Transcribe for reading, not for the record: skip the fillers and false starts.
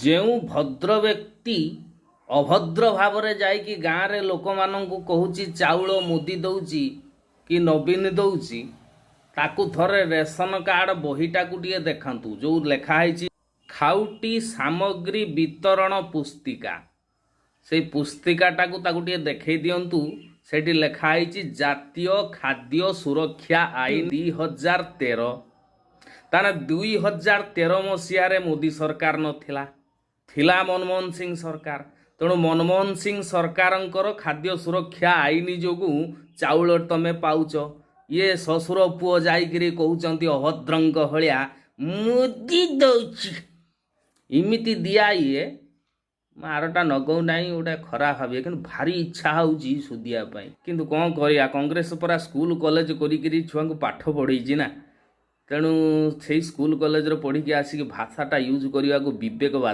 ଯେଉଁ ଭଦ୍ର ବ୍ୟକ୍ତି ଅଭଦ୍ର ଭାବରେ ଯାଇକି ଗାଁରେ ଲୋକମାନଙ୍କୁ କହୁଛି ଚାଉଳ ମୋଦି ଦଉଛି କି ନବୀନ ଦଉଛି, ତାକୁ ଥରେ ରେସନ କାର୍ଡ ବହିଟାକୁ ଟିକେ ଦେଖାନ୍ତୁ, ଯେଉଁ ଲେଖା ହେଇଛି ଖାଉଟି ସାମଗ୍ରୀ ବିତରଣ ପୁସ୍ତିକା। ସେଇ ପୁସ୍ତିକାଟାକୁ ତାକୁ ଟିକେ ଦେଖେଇ ଦିଅନ୍ତୁ। ସେଠି ଲେଖା ହେଇଛି ଜାତୀୟ ଖାଦ୍ୟ ସୁରକ୍ଷା ଆଇନ 2013। ତାହେଲେ 2013 ମସିହାରେ ମୋଦି ସରକାର ନଥିଲା, ଥିଲା ମନମୋହନ ସିଂ ସରକାର। ତେଣୁ ମନମୋହନ ସିଂ ସରକାରଙ୍କର ଖାଦ୍ୟ ସୁରକ୍ଷା ଆଇନ ଯୋଗୁଁ ଚାଉଳ ତମେ ପାଉଛ। ଇଏ ଶ୍ୱଶୁର ପୁଅ ଯାଇକିରି କହୁଛନ୍ତି ଅଭଦ୍ରଙ୍କ ଭଳିଆ ମୋଦି ଦଉଛି। ଏମିତି ଦିଆ ଇଏ ମାରଟା ନଗଉ ନାହିଁ, ଗୋଟେ ଖରାପ ଭାବିବେ, କିନ୍ତୁ ଭାରି ଇଚ୍ଛା ହେଉଛି ସୁଧିବା ପାଇଁ। କିନ୍ତୁ କ'ଣ କରିବା, କଂଗ୍ରେସ ପରା ସ୍କୁଲ କଲେଜ କରିକିରି ଛୁଆଙ୍କୁ ପାଠ ପଢ଼େଇଛି ନା। ତେଣୁ ସେଇ ସ୍କୁଲ କଲେଜରେ ପଢ଼ିକି ଆସିକି ଭାଷାଟା ୟୁଜ୍ କରିବାକୁ ବିବେକ